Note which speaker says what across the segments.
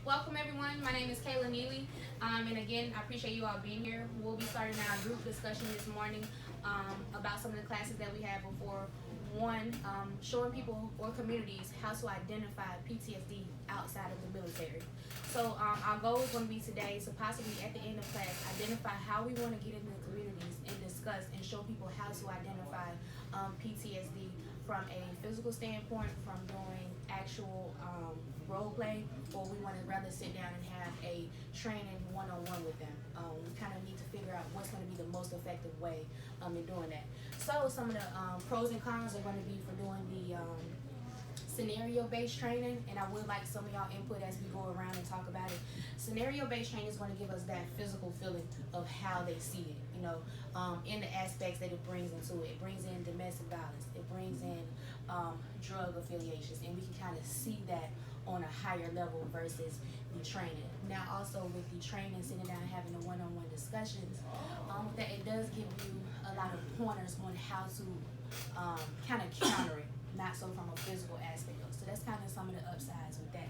Speaker 1: Welcome everyone. My name is Kayla Neely, and again, I appreciate you all being here. We'll be starting our group discussion this morning about some of the classes that we have before. One, showing people or communities how to identify PTSD outside of the military. So our goal is going to be today, so possibly at the end of class, identify how we want to get into the communities and discuss and show people how to identify PTSD from a physical standpoint, from doing actual role play, or we want to rather sit down and have a training one-on-one with them. We kind of need to figure out what's going to be the most effective way in doing that. So some of the pros and cons are going to be for doing the scenario-based training, and I would like some of y'all input as we go around and talk about it. Scenario-based training is going to give us that physical feeling of how they see it, you know, in the aspects that it brings into it. It brings in domestic violence, it brings in drug affiliations, and we can kind of see that on a higher level versus the training. Now also with the training, sitting down and having the one-on-one discussions, that it does give you a lot of pointers on how to kind of counter it, not so from a physical aspect. So that's kind of some of the upsides with that.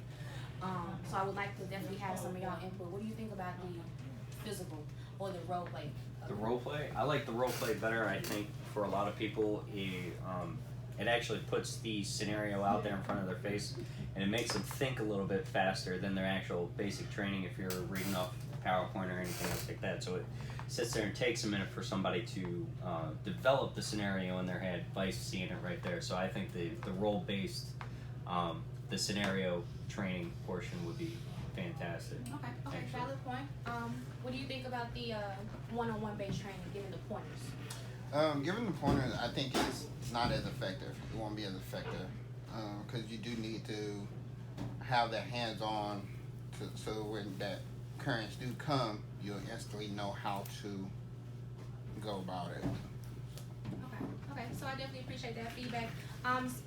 Speaker 1: So I would like to definitely have some of y'all input. What do you think about the physical or the role play?
Speaker 2: The role play? I like the role play better. I think for a lot of people, it actually puts the scenario out there in front of their face, and it makes them think a little bit faster than their actual basic training if you're reading off PowerPoint or anything else like that. So it sits there and takes a minute for somebody to develop the scenario in their head by seeing it right there. So I think the role-based, the scenario training portion would be fantastic.
Speaker 1: Okay, actually. Valid point. What do you think about the one-on-one based training, giving the pointers?
Speaker 3: Giving the pointers, I think it's not as effective. It won't be as effective because you do need to have that hands-on, so when that currents do come, you'll instantly know how to go about it.
Speaker 1: Okay, so I definitely appreciate that feedback.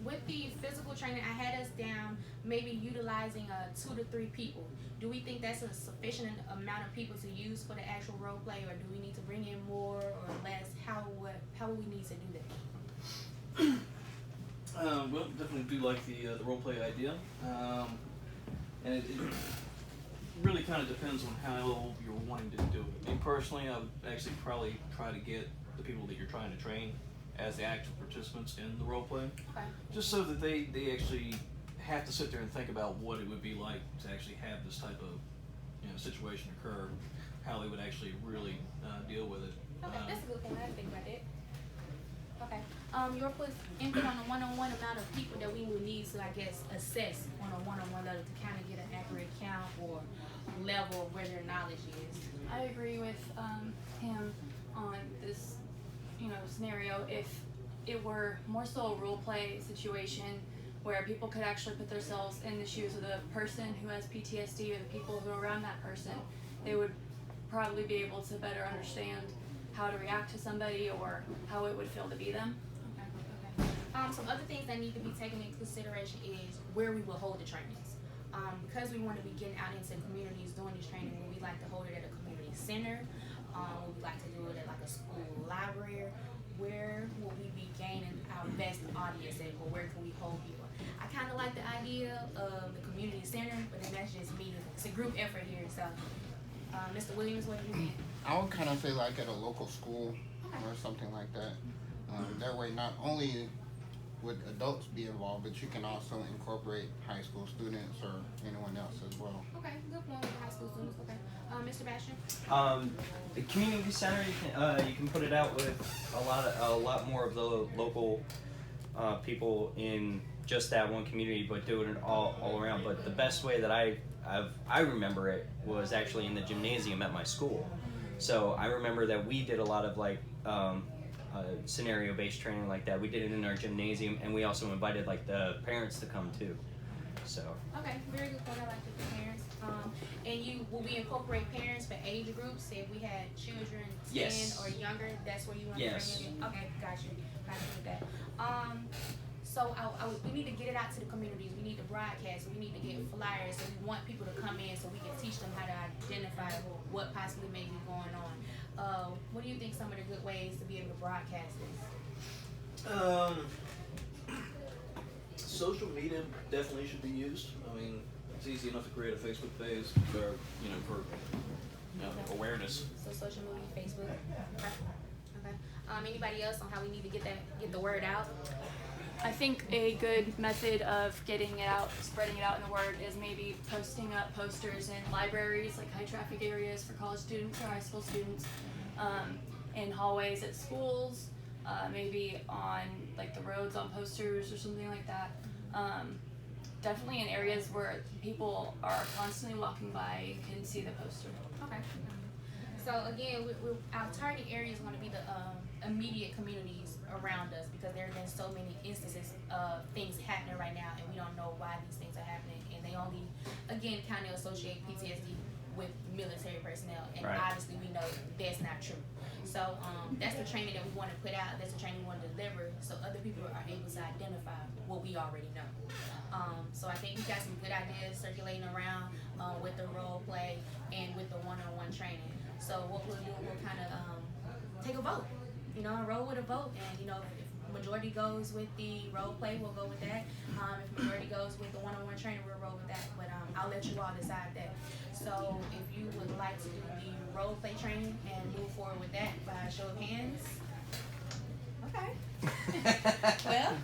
Speaker 1: With the physical training, I had us down maybe utilizing 2 to 3 people. Do we think that's a sufficient amount of people to use for the actual role play, or do we need to bring in more or less? How would we need to do that?
Speaker 4: Well, definitely do like the role play idea, and it really kind of depends on how you're wanting to do it. Me personally, I would actually probably try to get the people that you're trying to train as the active participants in the role play,
Speaker 1: Okay.
Speaker 4: just so that they actually have to sit there and think about what it would be like to actually have this type of situation occur, how they would actually really deal with it.
Speaker 1: Okay, that's a good thing. I didn't think about that. Okay. Your input on the one-on-one amount of people that we would need to, I guess, assess on a one-on-one level to kind of get an accurate count or level of where their knowledge is.
Speaker 5: I agree with him on this, scenario. If it were more so a role play situation where people could actually put themselves in the shoes of the person who has PTSD or the people who are around that person, they would probably be able to better understand how to react to somebody or how it would feel to be them.
Speaker 1: Okay. Some other things that need to be taken into consideration is where we will hold the trainings. Because we want to be getting out into communities doing these trainings, we like to hold it at a community center. We like to do it at like a school library. Where will we be gaining our best audience at, or where can we hold people? I kind of like the idea of the community center, but then that's just me. It's a group effort here. So, Mr. Williams, what do you think?
Speaker 3: I would kind of say like at a local school or something like that. That way not only would adults be involved, but you can also incorporate high school students or anyone else as well.
Speaker 1: Okay, good point with high school students. Okay, Mr. Bastian.
Speaker 2: The community center, you can put it out with a lot more of the local people in just that one community, but doing it all around. But the best way that I remember it was actually in the gymnasium at my school. So I remember that we did a lot of like scenario-based training like that. We did it in our gymnasium, and we also invited like the parents to come too. So.
Speaker 1: Okay, very good point. I like the parents. And will we incorporate parents for age groups? Say if we had children 10
Speaker 2: Yes.
Speaker 1: or younger, that's where you want
Speaker 2: Yes.
Speaker 1: to bring it in? Okay, got you with that. So we need to get it out to the communities. We need to broadcast. We need to get flyers. So we want people to come in so we can teach them how to identify what possibly may be going on. What do you think some of the good ways to be able to broadcast this?
Speaker 4: Social media definitely should be used. I mean, it's easy enough to create a Facebook page for awareness.
Speaker 1: So social media, Facebook. Okay. Anybody else on how we need to get the word out?
Speaker 5: I think a good method of getting it out, spreading it out in the word, is maybe posting up posters in libraries, like high traffic areas for college students or high school students, in hallways at schools, maybe on like the roads on posters or something like that. Definitely in areas where people are constantly walking by and can see the poster.
Speaker 1: Okay. So again, our target area is going to be the immediate communities around us, because there have been so many instances of things happening right now, and we don't know why these things are happening, and they only, again, kind of associate PTSD with military personnel, and
Speaker 2: Right.
Speaker 1: obviously we know that's not true. So that's the training that we want to put out. That's the training we want to deliver, so other people are able to identify what we already know. So I think we got some good ideas circulating around with the role play and with the one-on-one training. So what we'll do, we'll kind of take a vote, enroll with a vote, and if majority goes with the role play, we'll go with that. If majority goes with the one-on-one training, we'll roll with that. But I'll let you all decide that. So if you would like to do the role play training and move forward with that by a show of hands. Okay. Well,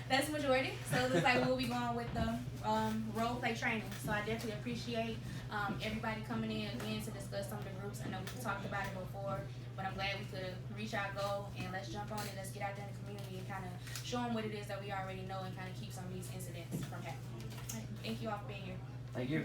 Speaker 1: that's the majority. So it looks like we'll be going with the role play training. So I definitely appreciate everybody coming in again to discuss some of the groups. I know we talked about it before, but I'm glad we could reach our goal, and let's jump on it. Let's get out there in the community and kind of show them what it is that we already know, and kind of keep some of these incidents from happening. All right. Thank you all for being here.
Speaker 2: Thank you.